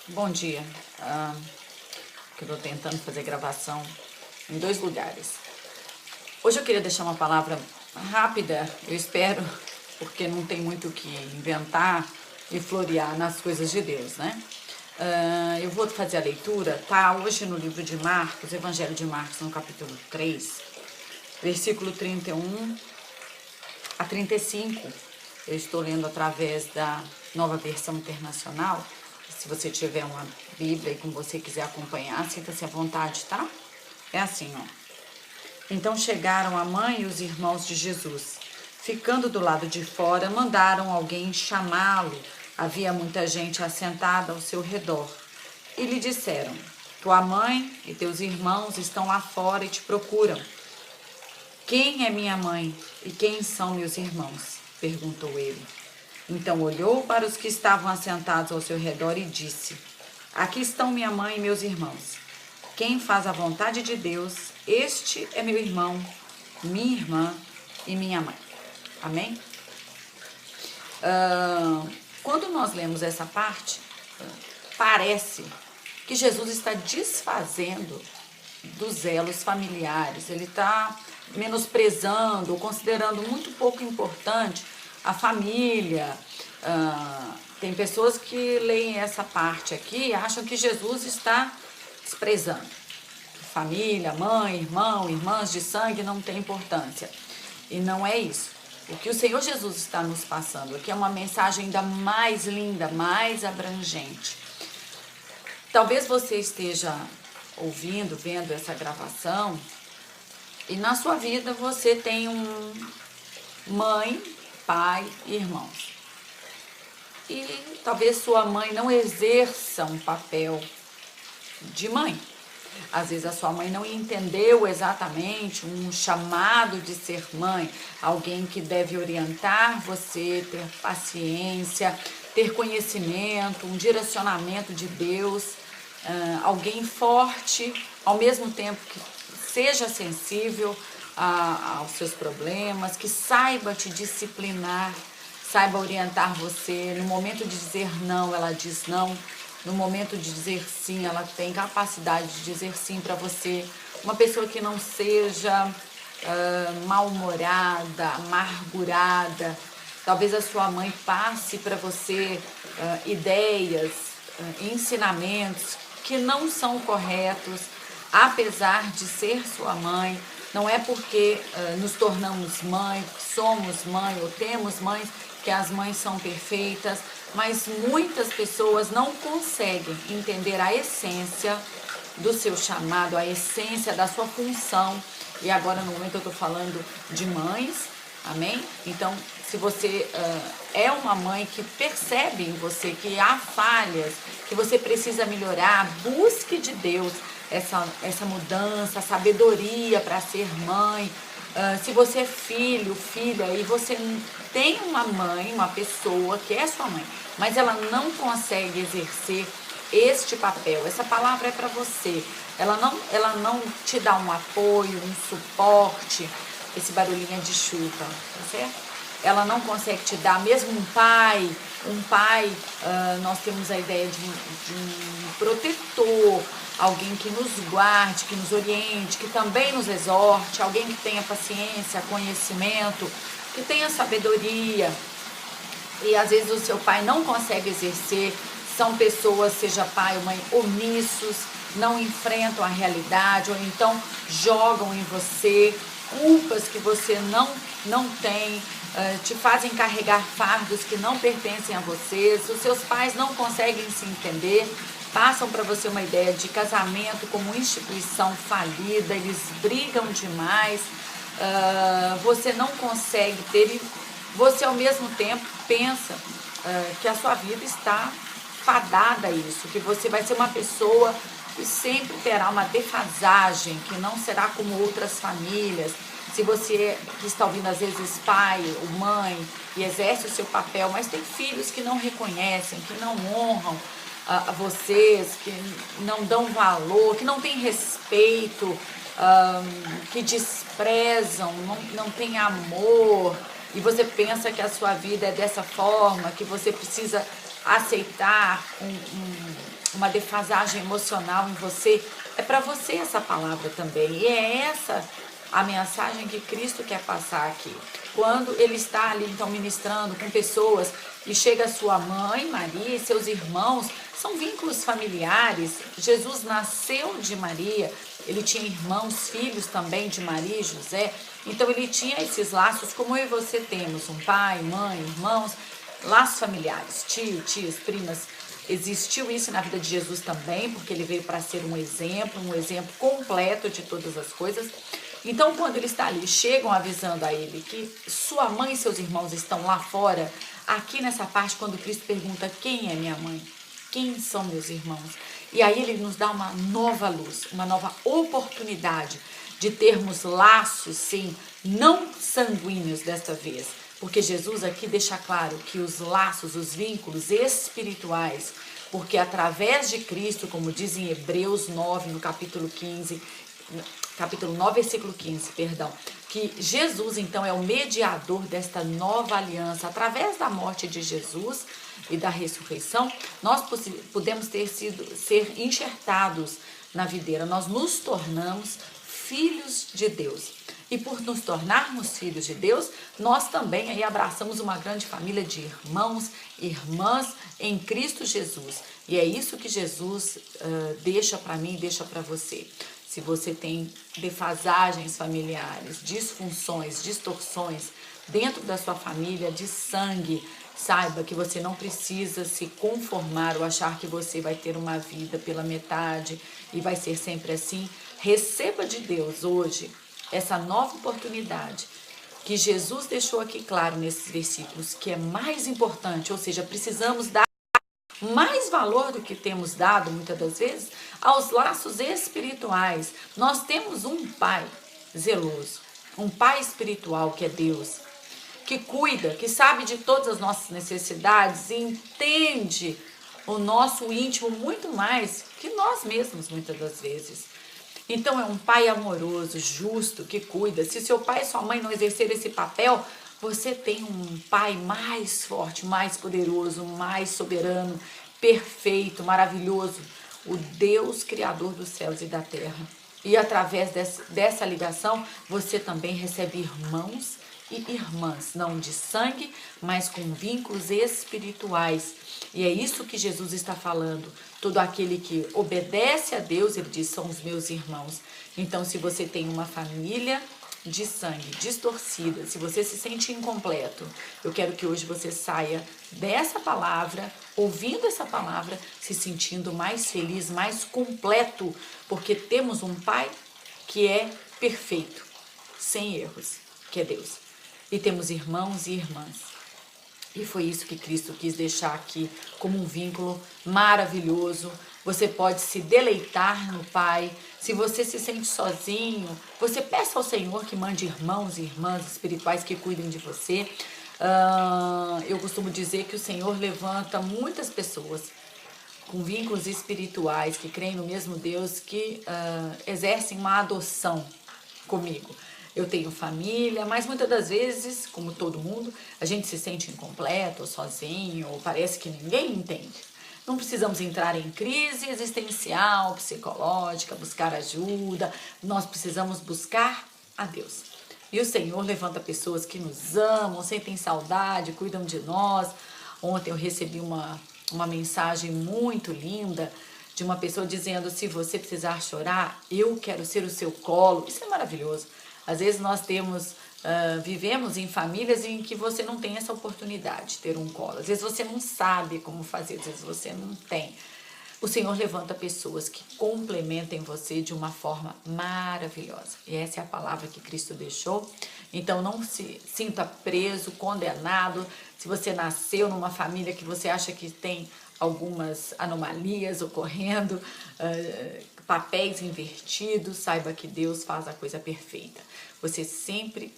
Bom dia. Que eu tô tentando fazer gravação em 2 lugares. Hoje eu queria deixar uma palavra rápida, eu espero, porque não tem muito o que inventar e florear nas coisas de Deus, né? Eu vou fazer a leitura, tá? Hoje no livro de Marcos, Evangelho de Marcos, no capítulo 3, versículo 31 a 35. Eu estou lendo através da Nova Versão Internacional. Se você tiver uma Bíblia e com você quiser acompanhar, sinta-se à vontade, tá? É assim, ó. Então chegaram a mãe e os irmãos de Jesus. Ficando do lado de fora, mandaram alguém chamá-lo. Havia muita gente assentada ao seu redor. E lhe disseram: tua mãe e teus irmãos estão lá fora e te procuram. Quem é minha mãe e quem são meus irmãos? Perguntou ele. Então olhou para os que estavam assentados ao seu redor e disse: aqui estão minha mãe e meus irmãos. Quem faz a vontade de Deus, este é meu irmão, minha irmã e minha mãe. Amém? Quando nós lemos essa parte, parece que Jesus está desfazendo dos elos familiares. Ele está menosprezando, considerando muito pouco importante a família. Tem pessoas que leem essa parte aqui e acham que Jesus está desprezando. Família, mãe, irmão, irmãs de sangue não tem importância. E não é isso. O que o Senhor Jesus está nos passando aqui é uma mensagem ainda mais linda, mais abrangente. Talvez você esteja ouvindo, vendo essa gravação e na sua vida você tem mãe, pai e irmãos. E talvez sua mãe não exerça um papel de mãe. Às vezes a sua mãe não entendeu exatamente um chamado de ser mãe, alguém que deve orientar você, ter paciência, ter conhecimento, um direcionamento de Deus, alguém forte, ao mesmo tempo que seja sensível aos seus problemas, que saiba te disciplinar, saiba orientar você. No momento de dizer não, ela diz não. No momento de dizer sim, ela tem capacidade de dizer sim para você. Uma pessoa que não seja mal-humorada, amargurada. Talvez a sua mãe passe para você ideias, ensinamentos que não são corretos, apesar de ser sua mãe. Não é porque nos tornamos mãe, somos mãe ou temos mães, que as mães são perfeitas, mas muitas pessoas não conseguem entender a essência do seu chamado, a essência da sua função. E agora no momento eu estou falando de mães, amém? Então, se você é uma mãe que percebe em você que há falhas, que você precisa melhorar, busque de Deus essa mudança, sabedoria para ser mãe. Se você é filho, filha, e você tem uma mãe, uma pessoa que é sua mãe, mas ela não consegue exercer este papel, essa palavra é para você, ela não te dá um apoio, um suporte. Esse barulhinho é de chuva, tá certo? Ela não consegue te dar, mesmo um pai, nós temos a ideia de um protetor, alguém que nos guarde, que nos oriente, que também nos exorte, alguém que tenha paciência, conhecimento, que tenha sabedoria. E às vezes o seu pai não consegue exercer, são pessoas, seja pai ou mãe, omissos, não enfrentam a realidade, ou então jogam em você culpas que você não tem, te fazem carregar fardos que não pertencem a você. Se os seus pais não conseguem se entender, passam para você uma ideia de casamento como instituição falida, eles brigam demais, você não consegue ter, e você ao mesmo tempo pensa que a sua vida está fadada a isso, que você vai ser uma pessoa que sempre terá uma defasagem, que não será como outras famílias. Se você que está ouvindo às vezes pai ou mãe e exerce o seu papel, mas tem filhos que não reconhecem, que não honram a vocês, que não dão valor, que não têm respeito, que desprezam, não têm amor, e você pensa que a sua vida é dessa forma, que você precisa aceitar uma defasagem emocional em você, é para você essa palavra também. E é essa a mensagem que Cristo quer passar aqui. Quando ele está ali, então, ministrando com pessoas, e chega sua mãe, Maria, e seus irmãos, são vínculos familiares. Jesus nasceu de Maria, ele tinha irmãos, filhos também de Maria e José, então ele tinha esses laços como eu e você temos, um pai, mãe, irmãos, laços familiares, tio, tias, primas. Existiu isso na vida de Jesus também, porque ele veio para ser um exemplo completo de todas as coisas. Então, quando ele está ali, chegam avisando a ele que sua mãe e seus irmãos estão lá fora, aqui nessa parte, quando Cristo pergunta: quem é minha mãe? Quem são meus irmãos? E aí ele nos dá uma nova luz, uma nova oportunidade de termos laços, sim, não sanguíneos desta vez. Porque Jesus aqui deixa claro que os laços, os vínculos espirituais, porque através de Cristo, como diz em Hebreus 9, no capítulo 9, versículo 15, perdão, que Jesus, então, é o mediador desta nova aliança. Através da morte de Jesus e da ressurreição, nós podemos ser enxertados na videira. Nós nos tornamos filhos de Deus. E por nos tornarmos filhos de Deus, nós também aí abraçamos uma grande família de irmãos e irmãs em Cristo Jesus. E é isso que Jesus deixa para mim, deixa para você. Se você tem defasagens familiares, disfunções, distorções dentro da sua família de sangue, saiba que você não precisa se conformar ou achar que você vai ter uma vida pela metade e vai ser sempre assim. Receba de Deus hoje essa nova oportunidade que Jesus deixou aqui claro nesses versículos, que é mais importante, ou seja, precisamos dar mais valor do que temos dado muitas das vezes aos laços espirituais. Nós temos um Pai zeloso, um Pai espiritual que é Deus, que cuida, que sabe de todas as nossas necessidades e entende o nosso íntimo muito mais que nós mesmos muitas das vezes. Então é um pai amoroso, justo, que cuida. Se seu pai e sua mãe não exercerem esse papel, você tem um pai mais forte, mais poderoso, mais soberano, perfeito, maravilhoso, o Deus criador dos céus e da terra. E através dessa ligação, você também recebe irmãos e irmãs, não de sangue, mas com vínculos espirituais. E é isso que Jesus está falando. Todo aquele que obedece a Deus, ele diz, são os meus irmãos. Então, se você tem uma família de sangue distorcida, se você se sente incompleto, eu quero que hoje você saia dessa palavra, ouvindo essa palavra, se sentindo mais feliz, mais completo, porque temos um Pai que é perfeito, sem erros, que é Deus. E temos irmãos e irmãs. E foi isso que Cristo quis deixar aqui como um vínculo maravilhoso. Você pode se deleitar no Pai. Se você se sente sozinho, você peça ao Senhor que mande irmãos e irmãs espirituais que cuidem de você. Eu costumo dizer que o Senhor levanta muitas pessoas com vínculos espirituais, que creem no mesmo Deus, que exercem uma adoção comigo. Eu tenho família, mas muitas das vezes, como todo mundo, a gente se sente incompleto, ou sozinho, ou parece que ninguém entende. Não precisamos entrar em crise existencial, psicológica, buscar ajuda. Nós precisamos buscar a Deus. E o Senhor levanta pessoas que nos amam, sentem saudade, cuidam de nós. Ontem eu recebi uma mensagem muito linda de uma pessoa dizendo: se você precisar chorar, eu quero ser o seu colo. Isso é maravilhoso. Às vezes nós vivemos em famílias em que você não tem essa oportunidade de ter um colo. Às vezes você não sabe como fazer, às vezes você não tem. O Senhor levanta pessoas que complementem você de uma forma maravilhosa. E essa é a palavra que Cristo deixou. Então não se sinta preso, condenado. Se você nasceu numa família que você acha que tem algumas anomalias ocorrendo, papéis invertidos, saiba que Deus faz a coisa perfeita. Você sempre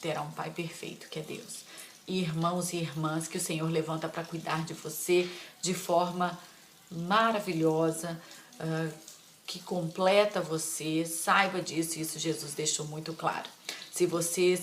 terá um Pai perfeito, que é Deus. E irmãos e irmãs que o Senhor levanta para cuidar de você de forma maravilhosa, que completa você. Saiba disso, isso Jesus deixou muito claro. Se você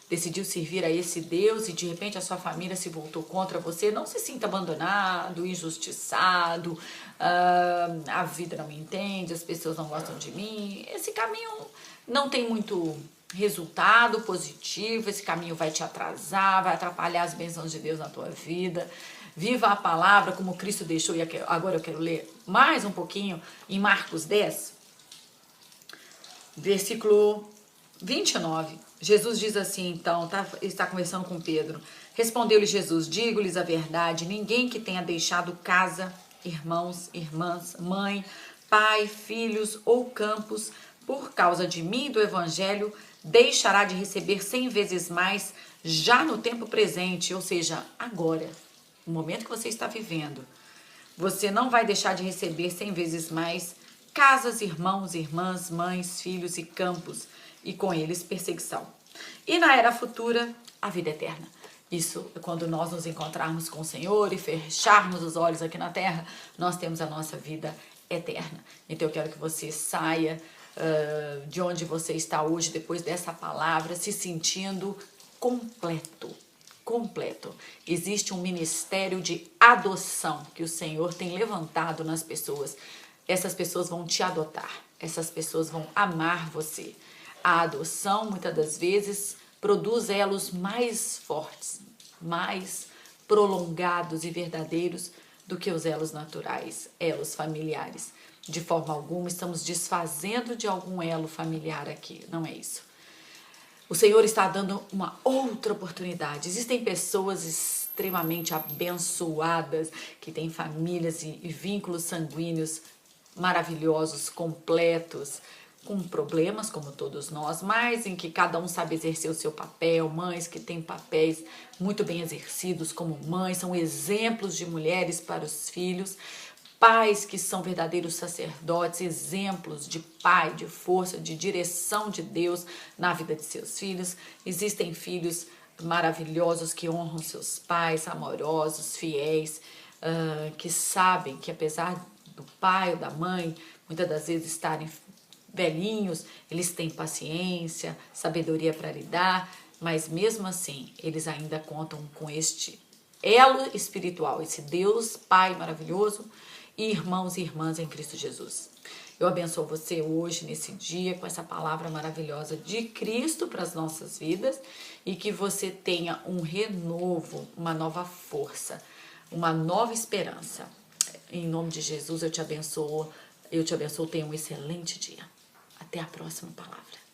decidiu servir a esse Deus e de repente a sua família se voltou contra você, não se sinta abandonado, injustiçado, a vida não me entende, as pessoas não gostam de mim. Esse caminho não tem muito resultado positivo, esse caminho vai te atrasar, vai atrapalhar as bênçãos de Deus na tua vida. Viva a palavra como Cristo deixou. E agora eu quero ler mais um pouquinho em Marcos 10, versículo 29. Jesus diz assim, então, está conversando com Pedro. Respondeu-lhe Jesus: digo-lhes a verdade, ninguém que tenha deixado casa, irmãos, irmãs, mãe, pai, filhos ou campos, por causa de mim e do evangelho, deixará de receber 100 vezes mais já no tempo presente, ou seja, agora, no momento que você está vivendo. Você não vai deixar de receber 100 vezes mais casas, irmãos, irmãs, mães, filhos e campos, e com eles perseguição. E na era futura, a vida eterna. Isso é quando nós nos encontrarmos com o Senhor e fecharmos os olhos aqui na terra, nós temos a nossa vida eterna. Então eu quero que você saia de onde você está hoje, depois dessa palavra, se sentindo completo. Existe um ministério de adoção que o Senhor tem levantado nas pessoas. Essas pessoas vão te adotar, essas pessoas vão amar você. A adoção, muitas das vezes, produz elos mais fortes, mais prolongados e verdadeiros do que os elos naturais, elos familiares. De forma alguma estamos desfazendo de algum elo familiar aqui, não é isso. O Senhor está dando uma outra oportunidade. Existem pessoas extremamente abençoadas, que têm famílias e vínculos sanguíneos maravilhosos, completos, com problemas como todos nós, mas em que cada um sabe exercer o seu papel. Mães que têm papéis muito bem exercidos como mães, são exemplos de mulheres para os filhos. Pais que são verdadeiros sacerdotes, exemplos de pai, de força, de direção de Deus na vida de seus filhos. Existem filhos maravilhosos que honram seus pais, amorosos, fiéis, que sabem que apesar do pai ou da mãe, muitas das vezes estarem velhinhos, eles têm paciência, sabedoria para lidar, mas mesmo assim eles ainda contam com este elo espiritual, esse Deus Pai maravilhoso, e irmãos e irmãs em Cristo Jesus. Eu abençoo você hoje, nesse dia, com essa palavra maravilhosa de Cristo para as nossas vidas, e que você tenha um renovo, uma nova força, uma nova esperança. Em nome de Jesus, eu te abençoo, tenha um excelente dia. Até a próxima palavra.